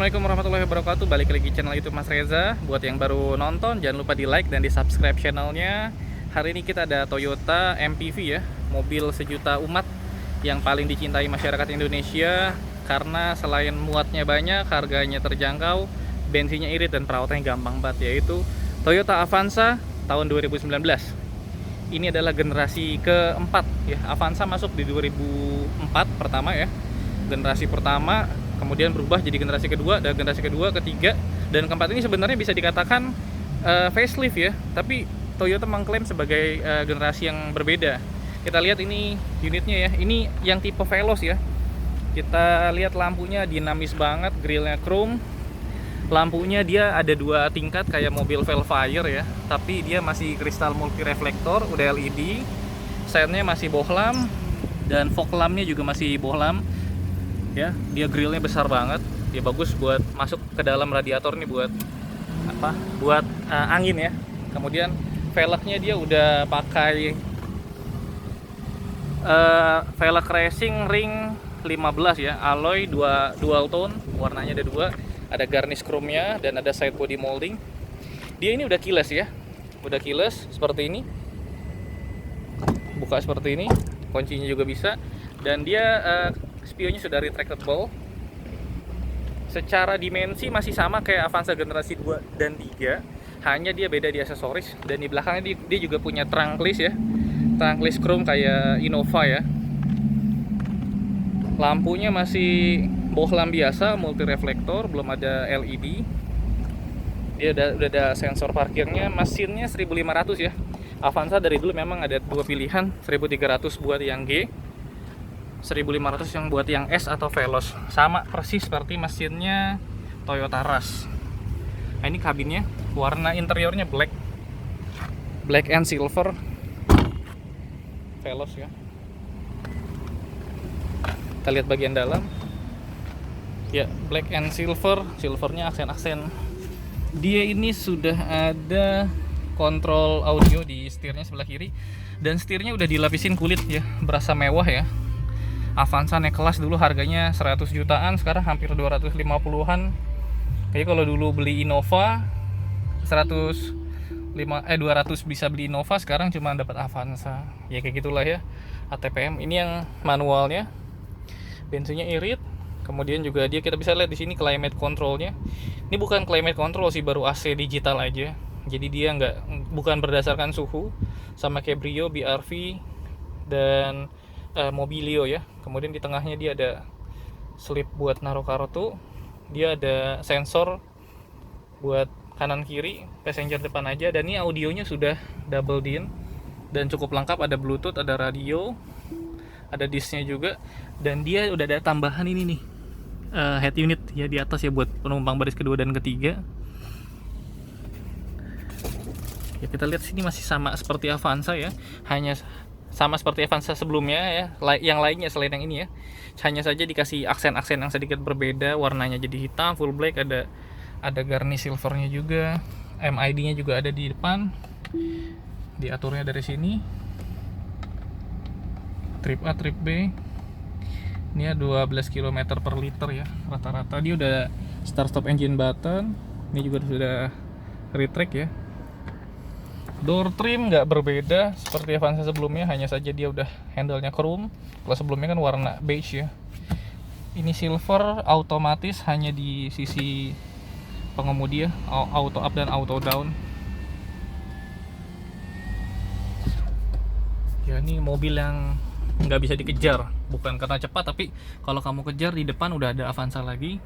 Assalamualaikum warahmatullahi wabarakatuh. Balik lagi channel YouTube Mas Reza. Buat yang baru nonton, jangan lupa di like dan di subscribe channelnya. Hari ini kita ada Toyota MPV ya, mobil sejuta umat yang paling dicintai masyarakat Indonesia. Karena selain muatnya banyak, harganya terjangkau, bensinnya irit dan perawatannya gampang banget, yaitu Toyota Avanza tahun 2019. Ini adalah generasi keempat ya. Avanza masuk di 2004 pertama ya, generasi pertama, kemudian berubah jadi generasi kedua, dan generasi kedua, ketiga, dan keempat ini sebenarnya bisa dikatakan facelift ya, tapi Toyota mengklaim sebagai generasi yang berbeda. Kita lihat ini unitnya ya, ini yang tipe Veloz ya. Kita lihat lampunya dinamis banget, grillnya chrome. Lampunya dia ada dua tingkat kayak mobil Velfire ya, tapi dia masih kristal multi reflektor, udah LED. Sennya masih bohlam, dan fog lampnya juga masih bohlam. Ya, dia grillnya besar banget, dia bagus buat masuk ke dalam radiator nih, buat apa? Buat angin ya. Kemudian velgnya dia udah pakai velg racing ring 15 ya, alloy dual tone, warnanya ada dua, ada garnish chrome-nya dan ada side body molding. Dia ini udah keyless ya, udah keyless seperti ini, buka seperti ini, kuncinya juga bisa, dan dia spionnya sudah retractable. Secara dimensi masih sama kayak Avanza generasi 2 dan 3, hanya dia beda di aksesoris. Dan di belakangnya dia juga punya trunk list ya, trunk list chrome kayak Innova ya. Lampunya masih bohlam biasa, multi reflektor, belum ada LED. Dia udah ada sensor parkirnya. Mesinnya 1500 ya. Avanza dari dulu memang ada dua pilihan, 1300 buat yang G, 1500 yang buat yang S atau Veloz. Sama persis seperti mesinnya Toyota Rush. Nah, ini kabinnya, warna interiornya black and silver, Veloz ya. Kita lihat bagian dalam ya, black and silver, silvernya aksen-aksen. Dia ini sudah ada kontrol audio di setirnya sebelah kiri, dan setirnya udah dilapisin kulit ya, berasa mewah ya. Avanza naik kelas, dulu harganya 100 jutaan, sekarang hampir 250-an. Kayak kalau dulu beli Innova 200 bisa beli Innova, sekarang cuma dapat Avanza. Ya kayak gitulah ya. ATPM ini yang manualnya. Bensinnya irit. Kemudian juga kita bisa lihat di sini climate controlnya. Ini bukan climate control sih, baru AC digital aja. Jadi dia bukan berdasarkan suhu, sama kayak Brio, BRV, dan Mobilio ya. Kemudian di tengahnya dia ada slip buat naruh kartu. Dia ada sensor buat kanan kiri, passenger depan aja. Dan ini audionya sudah double din dan cukup lengkap, ada Bluetooth, ada radio, ada disknya juga. Dan dia udah ada tambahan ini nih, head unit ya di atas ya, buat penumpang baris kedua dan ketiga. Ya, kita lihat sini masih sama seperti Avanza ya, hanya sama seperti Avanza sebelumnya ya, yang lainnya selain yang ini ya. Hanya saja dikasih aksen-aksen yang sedikit berbeda, warnanya jadi hitam full black, ada garnish silvernya juga. MID-nya juga ada di depan, diaturnya dari sini. Trip A, trip B. Ini ya 12 km per liter ya rata-rata. Dia udah start stop engine button. Ini juga sudah retract ya. Door trim nggak berbeda seperti Avanza sebelumnya, hanya saja dia udah handle-nya chrome. Kalau sebelumnya kan warna beige ya. Ini silver, otomatis hanya di sisi pengemudi ya, auto up dan auto down. Ya, ini mobil yang nggak bisa dikejar, bukan karena cepat, tapi kalau kamu kejar di depan udah ada Avanza lagi.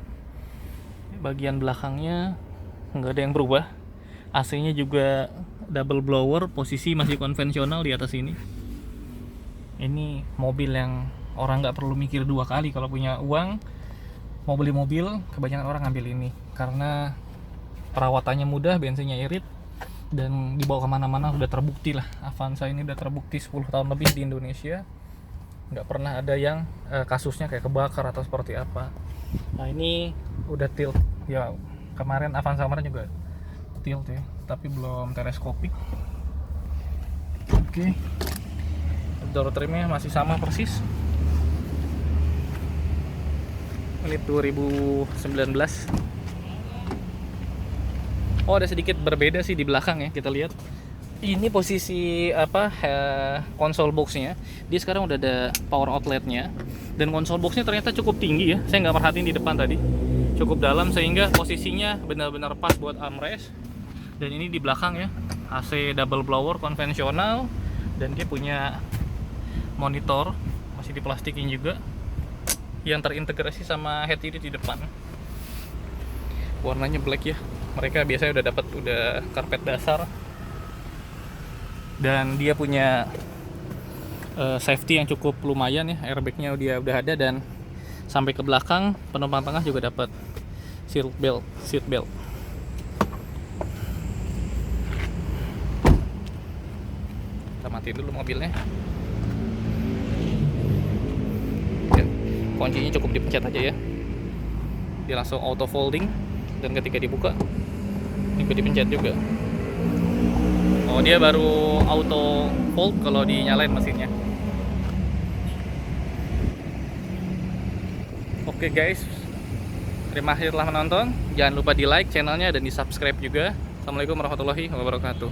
Bagian belakangnya nggak ada yang berubah. AC-nya juga double blower, posisi masih konvensional di atas ini. Ini mobil yang orang nggak perlu mikir dua kali kalau punya uang mau beli mobil. Kebanyakan orang ngambil ini karena perawatannya mudah, bensinnya irit, dan dibawa kemana-mana. Udah terbukti lah, Avanza ini udah terbukti 10 tahun lebih di Indonesia, nggak pernah ada yang kasusnya kayak kebakar atau seperti apa. Nah, ini udah tilt ya, kemarin Avanza kemarin juga tilt ya, tapi belum teleskopik. Oke. Door trimnya masih sama persis. Menit 2019. Oh, ada sedikit berbeda sih di belakang ya, kita lihat. Ini posisi konsol boxnya. Dia sekarang udah ada power outletnya, dan konsol boxnya ternyata cukup tinggi ya. Saya nggak perhatiin di depan tadi, cukup dalam sehingga posisinya benar-benar pas buat armrest. Dan ini di belakang ya, AC double blower konvensional, dan dia punya monitor masih diplastikin juga yang terintegrasi sama head unit di depan. Warnanya black ya. Mereka biasanya udah karpet dasar. Dan dia punya safety yang cukup lumayan ya, airbagnya dia udah ada, dan sampai ke belakang penumpang tengah juga dapat seat belt. Kita matiin dulu mobilnya. Ya, kuncinya cukup dipencet aja ya, dia langsung auto folding, dan ketika dibuka juga dipencet juga. Oh, dia baru auto fold kalau dinyalain mesinnya. Oke guys, terima kasih telah menonton. Jangan lupa di like channelnya dan di subscribe juga. Assalamualaikum warahmatullahi wabarakatuh.